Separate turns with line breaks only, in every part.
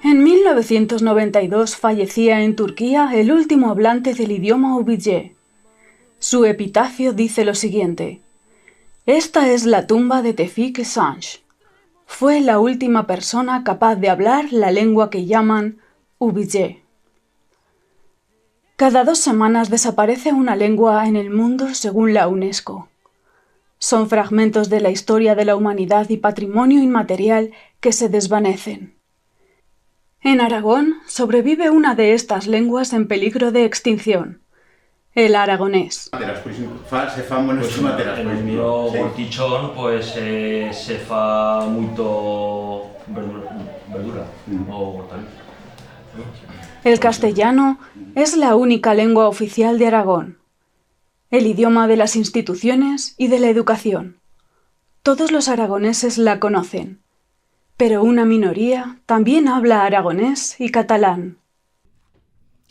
En 1992 fallecía en Turquía el último hablante del idioma ubiyé. Su epitafio dice lo siguiente: «Esta es la tumba de Tevfik Esanj. Fue la última persona capaz de hablar la lengua que llaman ubiyé». Cada 2 semanas desaparece una lengua en el mundo según la UNESCO. Son fragmentos de la historia de la humanidad y patrimonio inmaterial que se desvanecen. En Aragón sobrevive una de estas lenguas en peligro de extinción, el aragonés.
En el mío Gortichón pues se fa mucho verdura o hortaliza.
El castellano es la única lengua oficial de Aragón, el idioma de las instituciones y de la educación. Todos los aragoneses la conocen, pero una minoría también habla aragonés y catalán.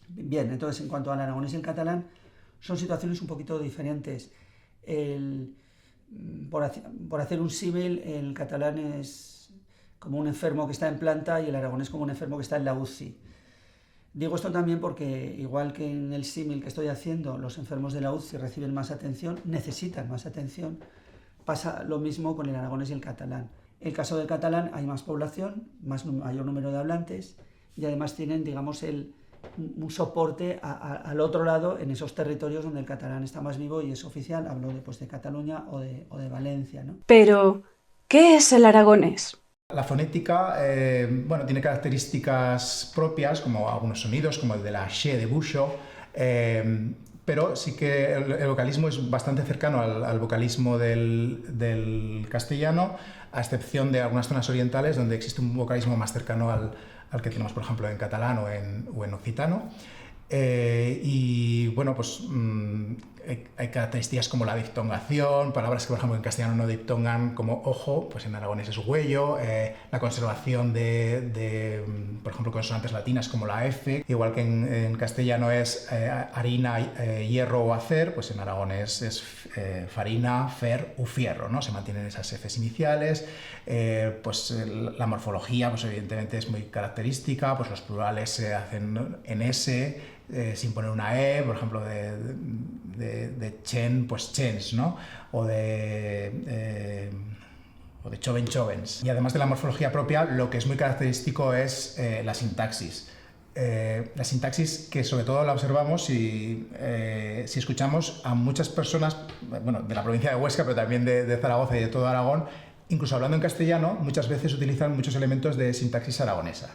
Bien, entonces en cuanto al aragonés y el catalán, son situaciones un poquito diferentes. Por hacer un símil, el catalán es como un enfermo que está en planta y el aragonés como un enfermo que está en la UCI. Digo esto también porque, igual que en el símil que estoy haciendo, los enfermos de la UCI reciben más atención, necesitan más atención, pasa lo mismo con el aragonés y el catalán. En el caso del catalán hay más población, mayor número de hablantes, y además tienen, digamos, un soporte al otro lado en esos territorios donde el catalán está más vivo y es oficial. Hablo de Cataluña o de Valencia, ¿no?
Pero, ¿qué es el aragonés?
La fonética tiene características propias, como algunos sonidos, como el de la she de Busho, pero sí que el vocalismo es bastante cercano al vocalismo del castellano, a excepción de algunas zonas orientales donde existe un vocalismo más cercano al que tenemos, por ejemplo, en catalán o en occitano. Hay características como la diftongación, palabras que por ejemplo en castellano no diftongan, como ojo, pues en aragonés es huello, la conservación por ejemplo, consonantes latinas como la F, igual que en castellano es harina, hierro o acer, pues en aragonés es farina, fer u fierro, ¿no? Se mantienen esas Fs iniciales. La morfología, pues evidentemente es muy característica, pues los plurales se hacen en S, sin poner una E, por ejemplo, de chen, pues chens, ¿no? O de choven, chovens. Y además de la morfología propia, lo que es muy característico es la sintaxis. La sintaxis que sobre todo la observamos si escuchamos a muchas personas, de la provincia de Huesca, pero también de Zaragoza y de todo Aragón, incluso hablando en castellano, muchas veces utilizan muchos elementos de sintaxis aragonesa.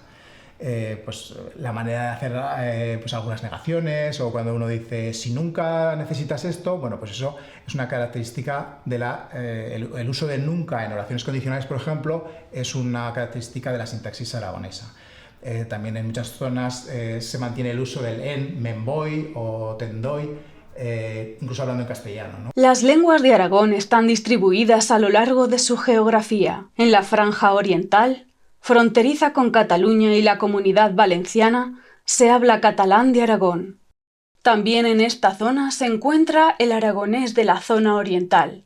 La manera de hacer algunas negaciones, o cuando uno dice si nunca necesitas esto, pues eso es una característica de el uso de nunca en oraciones condicionales, por ejemplo, es una característica de la sintaxis aragonesa. También en muchas zonas se mantiene el uso del en, menvoy o tendoy, incluso hablando en castellano, ¿no?
Las lenguas de Aragón están distribuidas a lo largo de su geografía. En la franja oriental, fronteriza con Cataluña y la Comunidad Valenciana, se habla catalán de Aragón. También en esta zona se encuentra el aragonés de la zona oriental,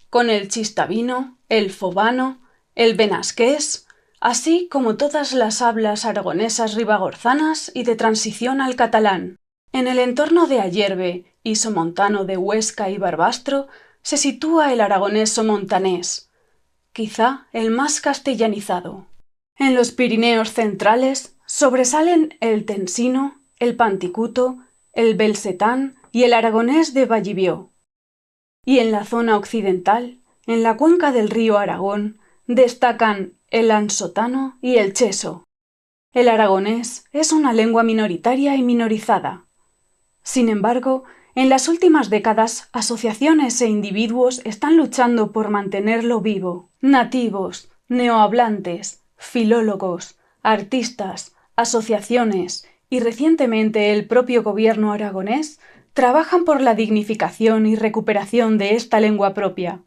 con el chistavino, el fobano, el benasqués, así como todas las hablas aragonesas ribagorzanas y de transición al catalán. En el entorno de Ayerbe y Somontano de Huesca y Barbastro se sitúa el aragonés somontanés, quizá el más castellanizado. En los Pirineos centrales sobresalen el tensino, el panticuto, el belsetán y el aragonés de Vallivió. Y en la zona occidental, en la cuenca del río Aragón, destacan el ansotano y el cheso. El aragonés es una lengua minoritaria y minorizada. Sin embargo, en las últimas décadas, asociaciones e individuos están luchando por mantenerlo vivo. Nativos, neohablantes, filólogos, artistas, asociaciones y recientemente el propio gobierno aragonés trabajan por la dignificación y recuperación de esta lengua propia,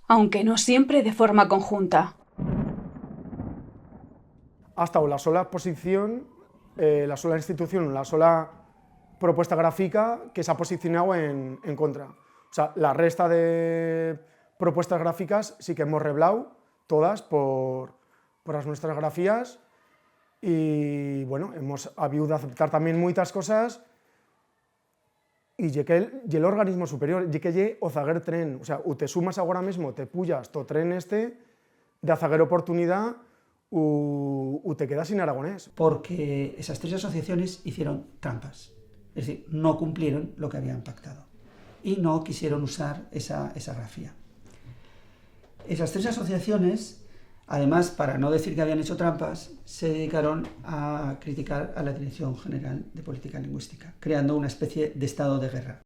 aunque no siempre de forma conjunta.
Ha estado la sola exposición, la sola institución, la sola propuesta gráfica que se ha posicionado en contra. O sea, la resta de propuestas gráficas sí que hemos reblado todas por las nuestras grafías y bueno, hemos habido de aceptar también muchas cosas y el organismo superior, y que lle o zaguer tren, o sea, o te sumas ahora mismo, te pullas tu tren de zaguer oportunidad o te quedas sin aragonés.
Porque esas 3 asociaciones hicieron trampas, es decir, no cumplieron lo que habían pactado y no quisieron usar esa grafía. Esas 3 asociaciones, además, para no decir que habían hecho trampas, se dedicaron a criticar a la Dirección General de Política Lingüística, creando una especie de estado de guerra.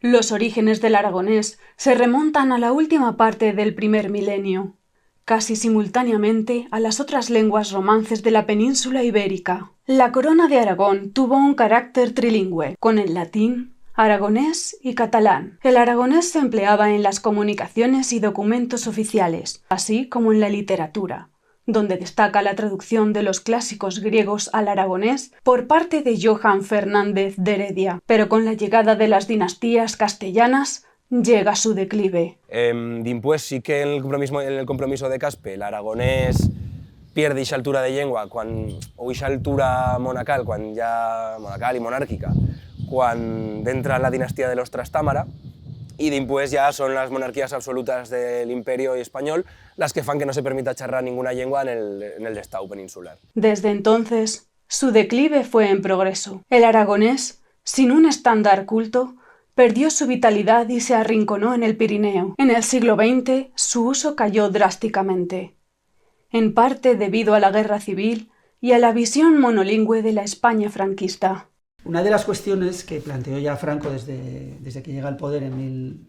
Los orígenes del aragonés se remontan a la última parte del primer milenio, casi simultáneamente a las otras lenguas romances de la península ibérica. La corona de Aragón tuvo un carácter trilingüe, con el latín, aragonés y catalán. El aragonés se empleaba en las comunicaciones y documentos oficiales, así como en la literatura, donde destaca la traducción de los clásicos griegos al aragonés por parte de Johan Fernández de Heredia, pero con la llegada de las dinastías castellanas llega su declive.
Dimpués sí que en el compromiso de Caspe el aragonés pierde esa altura de llengua o esa altura monacal, monacal y monárquica, cuando entra la dinastía de los Trastámara, y dimpués ya son las monarquías absolutas del Imperio español las que fan que no se permita charrar ninguna lengua en el estado peninsular.
Desde entonces, su declive fue en progreso. El aragonés, sin un estándar culto, perdió su vitalidad y se arrinconó en el Pirineo. En el siglo XX, su uso cayó drásticamente, en parte debido a la guerra civil y a la visión monolingüe de la España franquista.
Una de las cuestiones que planteó ya Franco desde que llega al poder en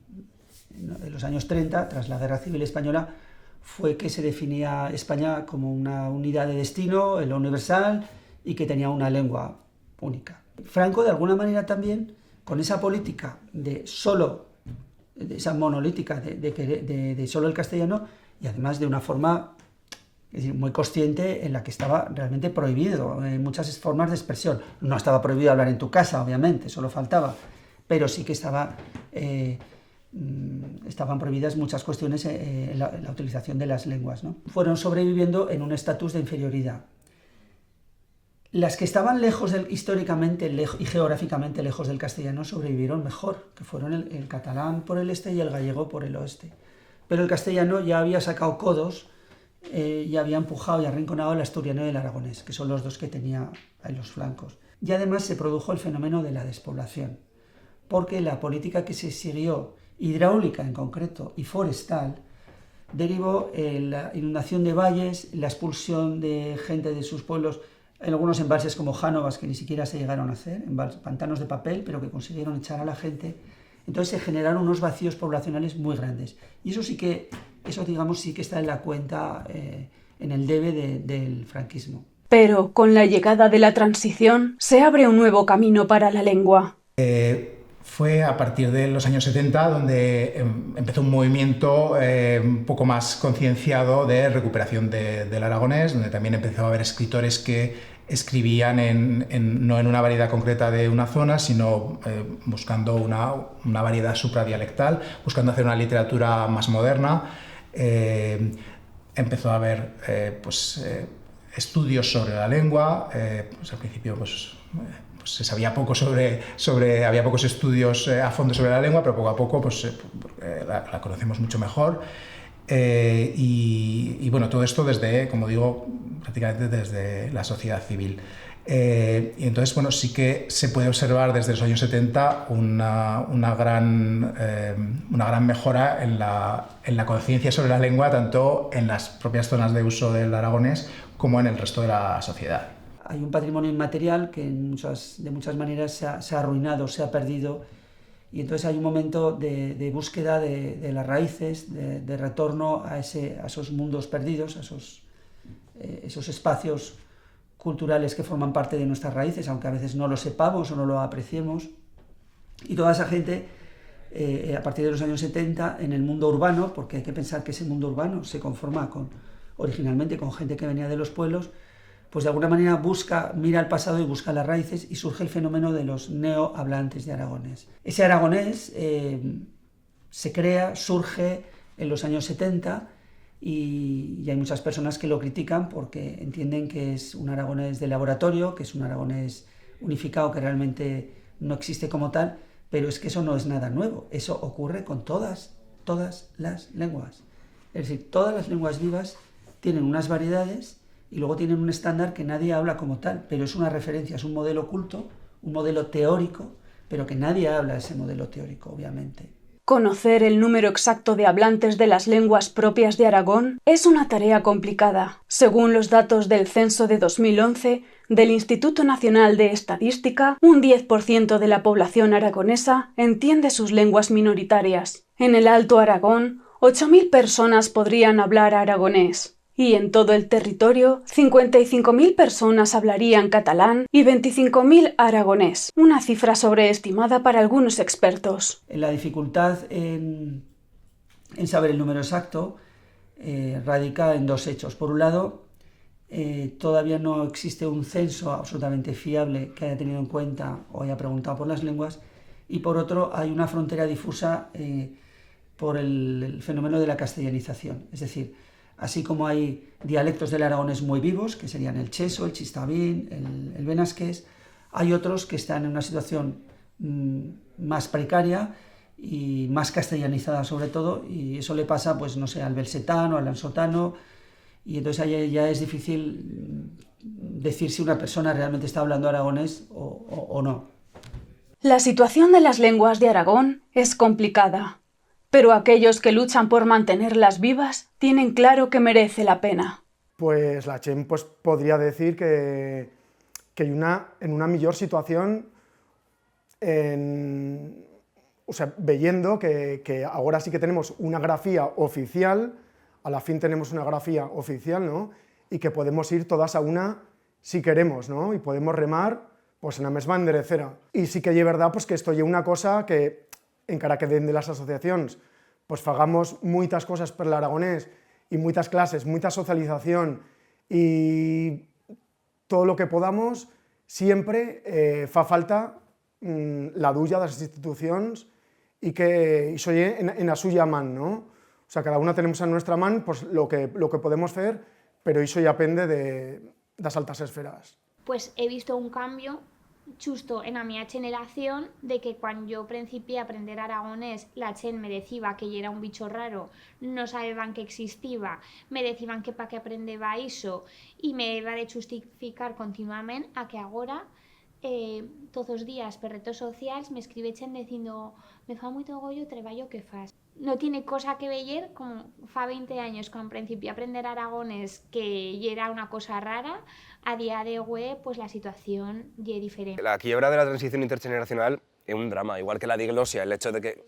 los años 30, tras la Guerra Civil Española, fue que se definía España como una unidad de destino, en lo universal, y que tenía una lengua única. Franco, de alguna manera también, con esa política de esa monolítica de solo el castellano, y además de una forma, es decir, muy consciente, en la que estaba realmente prohibido en muchas formas de expresión. No estaba prohibido hablar en tu casa, obviamente, solo faltaba, pero sí que estaban prohibidas muchas cuestiones en la utilización de las lenguas, ¿no? Fueron sobreviviendo en un estatus de inferioridad. Las que estaban históricamente y geográficamente lejos del castellano sobrevivieron mejor, que fueron el catalán por el este y el gallego por el oeste. Pero el castellano ya había sacado codos, ya había empujado y arrinconado el asturiano y el aragonés, que son los dos que tenía en los flancos. Y además se produjo el fenómeno de la despoblación, porque la política que se siguió, hidráulica en concreto y forestal, derivó en la inundación de valles, la expulsión de gente de sus pueblos, en algunos embalses como Jánovas, que ni siquiera se llegaron a hacer, pantanos de papel, pero que consiguieron echar a la gente. Entonces se generaron unos vacíos poblacionales muy grandes. Y eso sí que está en la cuenta, en el debe del franquismo.
Pero con la llegada de la transición se abre un nuevo camino para la lengua.
Fue a partir de los años 70 donde empezó un movimiento un poco más concienciado de recuperación del aragonés, donde también empezó a haber escritores que escribían no en una variedad concreta de una zona, sino buscando una variedad supradialectal, buscando hacer una literatura más moderna. Empezó a haber estudios sobre la lengua, al principio se sabía poco había pocos estudios a fondo sobre la lengua, pero poco a poco la conocemos mucho mejor. Y bueno, todo esto desde, como digo, prácticamente desde la sociedad civil. Y entonces, bueno, sí que se puede observar desde los años 70 una gran mejora en la conciencia sobre la lengua, tanto en las propias zonas de uso del aragonés como en el resto de la sociedad.
Hay un patrimonio inmaterial que de muchas maneras se ha arruinado, se ha perdido, y entonces hay un momento de búsqueda de las raíces, de retorno a esos mundos perdidos, a esos espacios culturales que forman parte de nuestras raíces, aunque a veces no lo sepamos o no lo apreciemos. Y toda esa gente, a partir de los años 70, en el mundo urbano, porque hay que pensar que ese mundo urbano se conforma originalmente con gente que venía de los pueblos, pues de alguna manera mira al pasado y busca las raíces, y surge el fenómeno de los neohablantes de aragonés. Ese aragonés surge en los años 70, y hay muchas personas que lo critican porque entienden que es un aragonés de laboratorio, que es un aragonés unificado que realmente no existe como tal, pero es que eso no es nada nuevo, eso ocurre con todas las lenguas. Es decir, todas las lenguas vivas tienen unas variedades y luego tienen un estándar que nadie habla como tal, pero es una referencia, es un modelo oculto, un modelo teórico, pero que nadie habla de ese modelo teórico, obviamente.
Conocer el número exacto de hablantes de las lenguas propias de Aragón es una tarea complicada. Según los datos del censo de 2011 del Instituto Nacional de Estadística, un 10% de la población aragonesa entiende sus lenguas minoritarias. En el Alto Aragón, 8.000 personas podrían hablar aragonés. Y en todo el territorio, 55.000 personas hablarían catalán y 25.000 aragonés, una cifra sobreestimada para algunos expertos.
La dificultad en saber el número exacto radica en dos hechos. Por un lado, todavía no existe un censo absolutamente fiable que haya tenido en cuenta o haya preguntado por las lenguas, y por otro, hay una frontera difusa por el fenómeno de la castellanización, es decir, así como hay dialectos del aragonés muy vivos, que serían el cheso, el chistavín, el benasqués, hay otros que están en una situación más precaria y más castellanizada sobre todo, y eso le pasa, pues no sé, al belsetano, al ansotano, y entonces ahí ya es difícil decir si una persona realmente está hablando aragonés o no.
La situación de las lenguas de Aragón es complicada, pero aquellos que luchan por mantenerlas vivas tienen claro que merece la pena.
Pues la gent pues, podria decir que hay en una millor situación, o sea, viendo que ahora sí que tenemos una grafía oficial, a la fin tenemos una grafía oficial, ¿no? Y que podemos ir todas a una si queremos, ¿no? Y podemos remar pues, en la misma enderecera. Y sí que es verdad pues, que esto es una cosa que, encara que dentro de las asociacions pues fagamos muchas cosas per l'aragonès y muchas clases, mucha socialización y todo lo que podamos, siempre fa falta la duya de las instituciones y que eso en la suya man, ¿no? O sea, cada una tenemos en nuestra mano pues, lo que podemos hacer, pero eso ya depende de las altas esferas.
Pues he visto un cambio justo en la mi generación de que cuando yo principié a aprender aragonés la gent me decía que yo era un bicho raro, no sabían que existía, me decían que para qué aprendeba eso y me iba de justificar continuamente a que ahora todos los días per redes sociales me escribe gent diciendo me fa muy orgullo el trabajo que fas. No tiene cosa que ver como fa 20 años cuando principié a aprender aragonés que ya era una cosa rara. A día de hoy, pues la situación ya es diferente.
La quiebra de la transición intergeneracional es un drama, igual que la diglosia, el hecho de que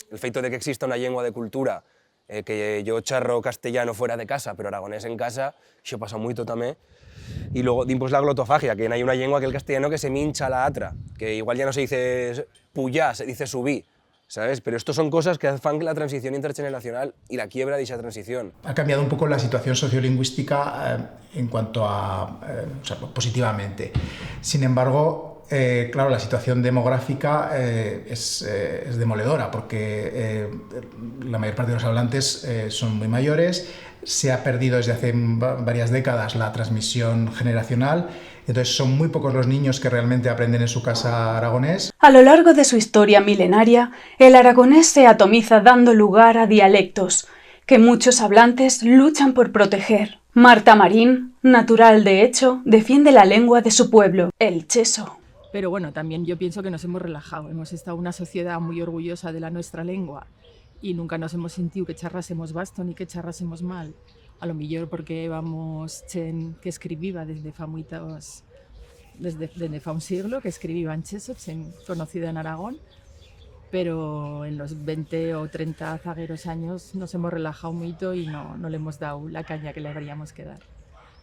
exista una lengua de cultura, que yo charro castellano fuera de casa, pero aragonés en casa, eso pasa mucho también. Y luego, pues la glotofagia, que hay una lengua que el castellano que se mincha la atra, que igual ya no se dice puyá, se dice subí, ¿sabes? Pero esto son cosas que hacen la transición intergeneracional y la quiebra de esa transición.
Ha cambiado un poco la situación sociolingüística en cuanto a, o sea, positivamente. Sin embargo, claro, la situación demográfica es demoledora porque la mayor parte de los hablantes son muy mayores, se ha perdido desde hace varias décadas la transmisión generacional. Entonces son muy pocos los niños que realmente aprenden en su casa aragonés.
A lo largo de su historia milenaria, el aragonés se atomiza dando lugar a dialectos que muchos hablantes luchan por proteger. Marta Marín, natural de hecho, defiende la lengua de su pueblo, el cheso.
Pero bueno, también yo pienso que nos hemos relajado. Hemos estado una sociedad muy orgullosa de la nuestra lengua y nunca nos hemos sentido que charrásemos basto ni que charrásemos mal. A lo millor porque vamos chen que escribía desde fa un siglo, que escribía en cheso, chen conocida en Aragón, pero en los 20 o 30 zagueros años nos hemos relajado mucho y no le hemos dado la caña que le habríamos que dar.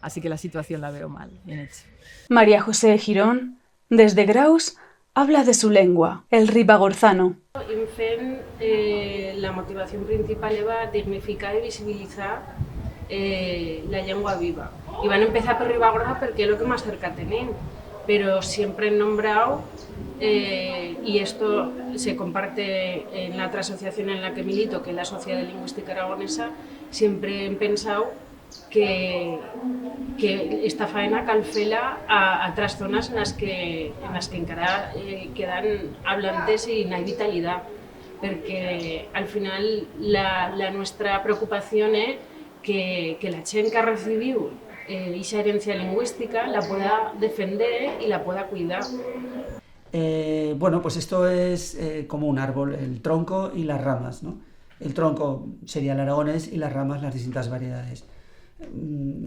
Así que la situación la veo mal, bien hecho.
María José Girón, desde Graus, habla de su lengua, el ribagorzano.
En FEN, la motivación principal era dignificar y visibilizar la llengua viva. Y van a empezar por Ribagorza porque es lo que más cerca tienen, pero siempre he nombrado, y esto se comparte en la otra asociación en la que milito, que es la Sociedad de Lingüística Aragonesa, siempre he pensado que esta faena calfela a otras zonas en las que encara quedan hablantes y no hay vitalidad, porque al final la nuestra preocupación es que la gent que ha recibido esa herencia lingüística la pueda defender y la pueda cuidar.
Bueno, pues esto es como un árbol, el tronco y las ramas, ¿no? El tronco sería el aragonés y las ramas las distintas variedades.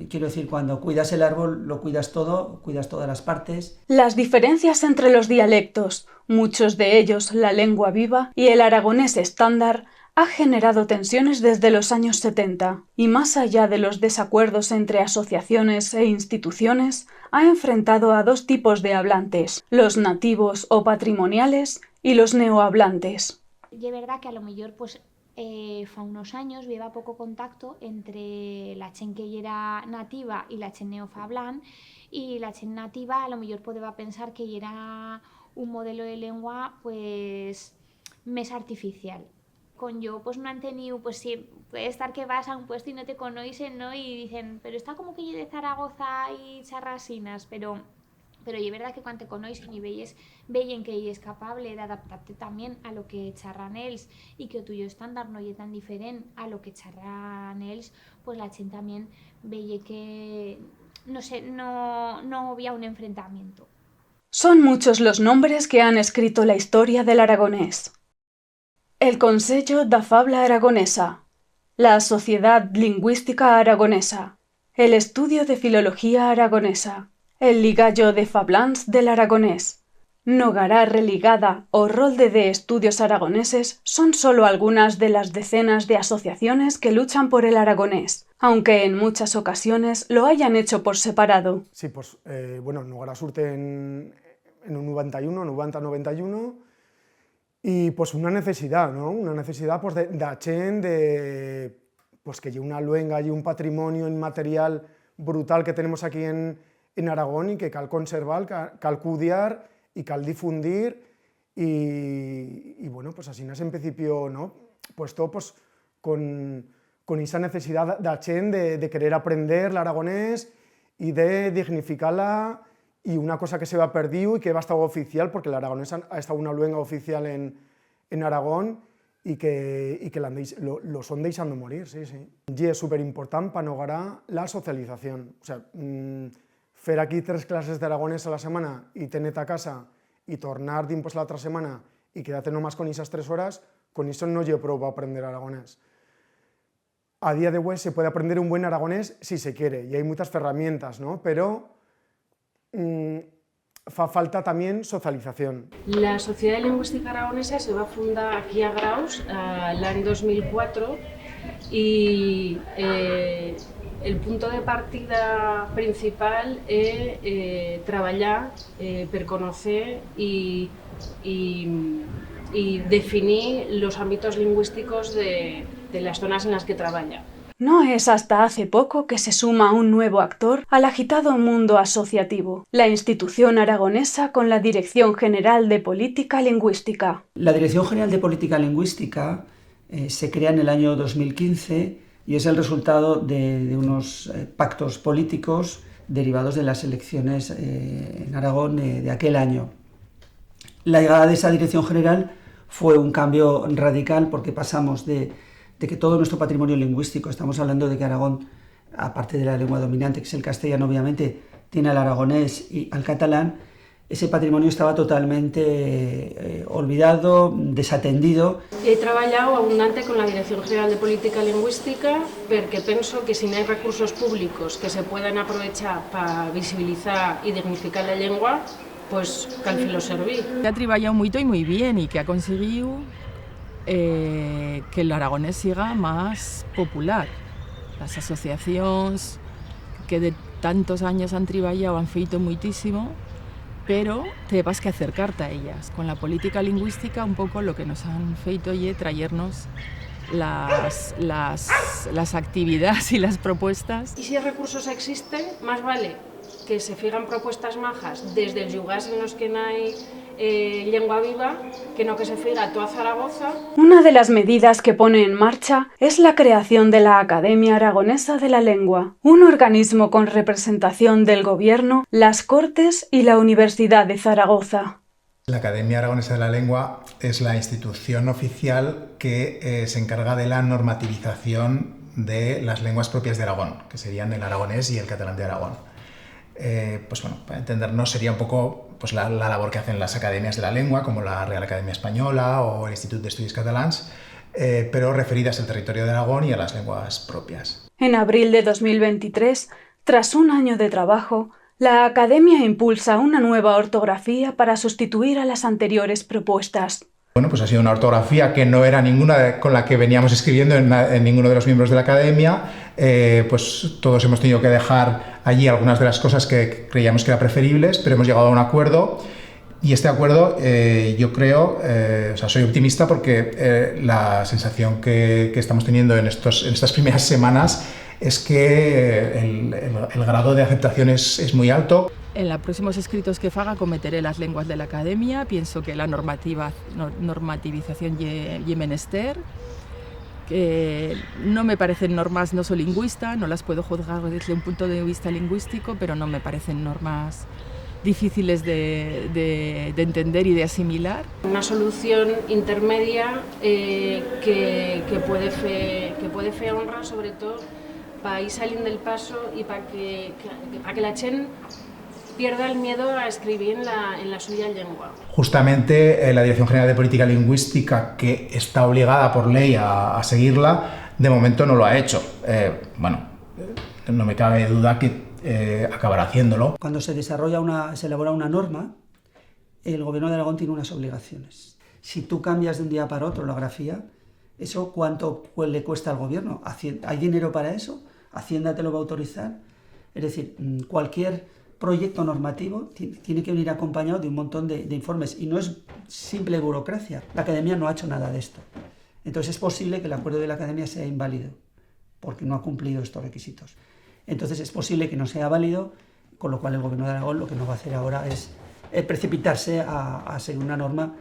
Quiero decir, cuando cuidas el árbol, lo cuidas todo, cuidas todas las partes.
Las diferencias entre los dialectos, muchos de ellos la lengua viva y el aragonés estándar, ha generado tensiones desde los años 70 y más allá de los desacuerdos entre asociaciones e instituciones, ha enfrentado a dos tipos de hablantes, los nativos o patrimoniales y los neohablantes.
Y es verdad que a lo mejor pues fa unos años había poco contacto entre la gent que era nativa y la gent neofablant, y la gent nativa a lo mejor podía pensar que era un modelo de lengua pues más artificial. Con yo pues no han tenido, pues sí, puede estar que vas a un puesto y no te conocen, ¿no? Y dicen, pero está como que yo de Zaragoza y charrasinas, pero es verdad que cuando te conocen y veien que ella es capaz de adaptarte también a lo que charran ells y que el tuyo estándar no es tan diferente a lo que charran ells, pues la gente también veía que, no sé, no había un enfrentamiento.
Son muchos los nombres que han escrito la historia del aragonés. El Consejo da Fabla Aragonesa, la Sociedad Lingüística Aragonesa, el Estudio de Filología Aragonesa, el Ligallo de Fablans del Aragonés, Nogará Religada o Rolde de Estudios Aragoneses son solo algunas de las decenas de asociaciones que luchan por el aragonés, aunque en muchas ocasiones lo hayan hecho por separado.
Sí, pues bueno, Nogará surte en un 90-91, y pues una necesidad, ¿no? Una necesidad pues de gent, pues que hay una luenga y un patrimonio inmaterial brutal que tenemos aquí en Aragón y que cal conservar, cal cuidar y cal difundir, y bueno, pues así en principio, ¿no? Pues todo pues con esa necesidad de gent de querer aprender el aragonés y de dignificarla, y una cosa que se va perdido y que va a estar oficial, porque el aragonés ha estado una luenga oficial en Aragón y que lo son deixando morir, sí, sí. Y es súper importante para Nogará la socialización. O sea, fer aquí 3 clases de aragonés a la semana y tener a casa y tornar pues la otra semana y quedarte nomás con esas 3 horas, con eso no yo probo aprender aragonés. A día de hoy se puede aprender un buen aragonés si se quiere, y hay muchas herramientas, ¿no? Pero fa falta también socialización.
La Sociedad Lingüística Aragonesa se va fundar aquí a Graus el año 2004 y el punto de partida principal es trabajar per conocer y definir los ámbitos lingüísticos de las zonas en las que trabaja.
No es hasta hace poco que se suma un nuevo actor al agitado mundo asociativo, la institución aragonesa con la Dirección General de Política Lingüística.
La Dirección General de Política Lingüística se crea en el año 2015 y es el resultado de unos pactos políticos derivados de las elecciones en Aragón de aquel año. La llegada de esa Dirección General fue un cambio radical, porque pasamos de que todo nuestro patrimonio lingüístico, estamos hablando de que Aragón, aparte de la lengua dominante, que es el castellano, obviamente, tiene al aragonés y al catalán, ese patrimonio estaba totalmente olvidado, desatendido.
He trabajado abundante con la Dirección General de Política Lingüística porque pienso que si no hay recursos públicos que se puedan aprovechar para visibilizar y dignificar la lengua, pues cal filo servir.
Ha trabajado mucho y muy bien y que ha conseguido que el aragonés siga más popular. Las asociaciones que de tantos años han trabajado han feito muchísimo, pero te vas que acercarte a ellas. Con la política lingüística un poco lo que nos han feito y traernos las actividades y las propuestas.
Y si recursos existen, más vale que se fijan propuestas majas desde los lugares en los que no hay lengua viva, que no que se figa toda Zaragoza.
Una de las medidas que pone en marcha es la creación de la Academia Aragonesa de la Lengua, un organismo con representación del Gobierno, las Cortes y la Universidad de Zaragoza.
La Academia Aragonesa de la Lengua es la institución oficial que se encarga de la normativización de las lenguas propias de Aragón, que serían el aragonés y el catalán de Aragón. Pues bueno, para entendernos sería un poco pues la labor que hacen las academias de la lengua, como la Real Academia Española o el Institut d'Estudis Catalans, pero referidas al territorio de Aragón y a las lenguas propias.
En abril de 2023, tras un año de trabajo, la Academia impulsa una nueva ortografía para sustituir a las anteriores propuestas.
Bueno, pues ha sido una ortografía que no era ninguna con la que veníamos escribiendo en ninguno de los miembros de la Academia. Pues todos hemos tenido que dejar allí algunas de las cosas que creíamos que eran preferibles, pero hemos llegado a un acuerdo. Y este acuerdo, yo creo, soy optimista porque la sensación que estamos teniendo en estas primeras semanas es que el grado de aceptación es muy alto.
En los próximos escritos que faga cometeré las lenguas de la Academia, pienso que la normativización y menester, que no me parecen normas, no soy lingüista, no las puedo juzgar desde un punto de vista lingüístico, pero no me parecen normas difíciles de entender y de asimilar.
Una solución intermedia que puede fer honra, sobre todo, para ir saliendo del paso y para que la gent pierda el miedo a escribir en la suya lengua.
Justamente la Dirección General de Política Lingüística, que está obligada por ley a seguirla, de momento no lo ha hecho. No me cabe duda que acabará haciéndolo.
Cuando se elabora una norma, el Gobierno de Aragón tiene unas obligaciones. Si tú cambias de un día para otro la grafía, ¿eso cuánto le cuesta al Gobierno? ¿Hay dinero para eso? ¿Hacienda te lo va a autorizar? Es decir, cualquier proyecto normativo tiene que venir acompañado de un montón de informes y no es simple burocracia. La Academia no ha hecho nada de esto. Entonces es posible que el acuerdo de la Academia sea inválido porque no ha cumplido estos requisitos. Entonces es posible que no sea válido, con lo cual el Gobierno de Aragón lo que no va a hacer ahora es precipitarse a seguir una norma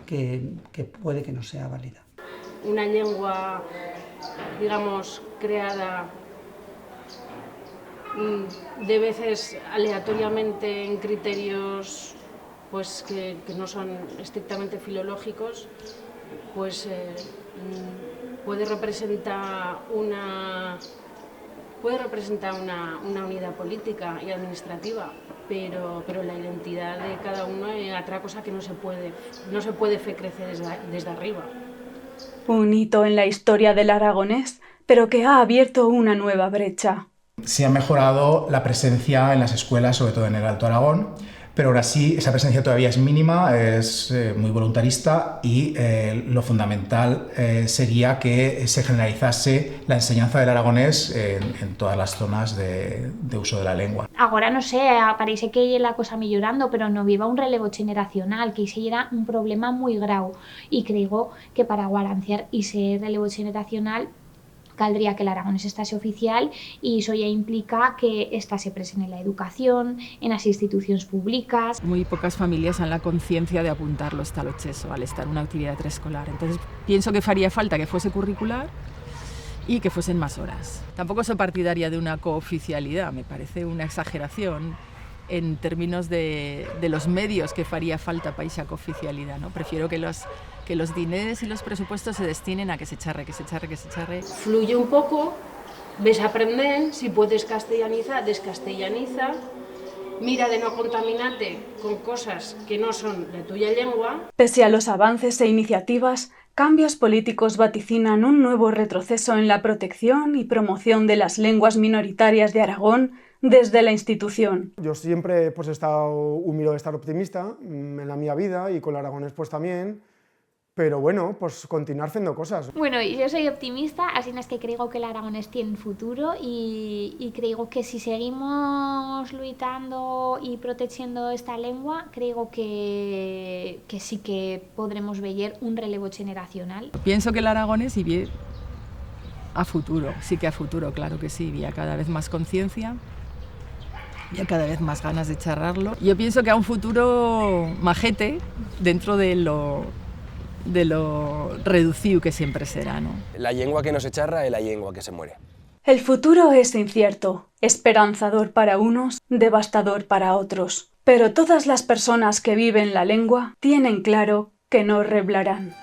que puede que no sea válida.
Una lengua, digamos, creada de veces aleatoriamente en criterios pues que no son estrictamente filológicos, pues puede representar una unidad política y administrativa, pero la identidad de cada uno es otra cosa que no se puede fer crecer desde arriba.
Un hito en la historia del aragonés, pero que ha abierto una nueva brecha.
Se ha mejorado la presencia en las escuelas, sobre todo en el Alto Aragón, pero ahora sí, esa presencia todavía es mínima, es muy voluntarista y lo fundamental sería que se generalizase la enseñanza del aragonés en todas las zonas de uso de la lengua.
Ahora no sé, parece que la cosa millorando, pero no viva un relevo generacional, que ese era un problema muy grave y creo que para garantir ese relevo generacional caldría que el aragonés estase oficial y eso ya implica que estase presente en la educación, en las instituciones públicas.
Muy pocas familias han la conciencia de apuntarlo hasta lo cheso al estar en una actividad preescolar. Entonces pienso que faría falta que fuese curricular y que fuesen más horas. Tampoco soy partidaria de una cooficialidad, me parece una exageración en términos de los medios que faría falta para esa cooficialidad, ¿no? Prefiero que los dineros y los presupuestos se destinen a que se charre.
Fluye un poco, ves a aprender, si puedes castellanizar, descastellaniza, mira de no contaminarte con cosas que no son de tuya lengua.
Pese a los avances e iniciativas, cambios políticos vaticinan un nuevo retroceso en la protección y promoción de las lenguas minoritarias de Aragón desde la institución.
Yo siempre he estado humilde de estar optimista en la mía vida y con el aragonés pues también, pero bueno, pues continuar haciendo cosas.
Bueno, yo soy optimista, así es que creo que el aragonés tiene futuro y creo que si seguimos luchando y protegiendo esta lengua, creo que sí que podremos ver un relevo generacional.
Pienso que el aragonés y a futuro, sí que a futuro, claro que sí, había cada vez más conciencia y a cada vez más ganas de charlarlo. Yo pienso que a un futuro majete dentro de lo reducido que siempre será, ¿no?
La llengua que no se charra es la llengua que se muere.
El futuro es incierto, esperanzador para unos, devastador para otros. Pero todas las personas que viven la lengua tienen claro que no reblarán.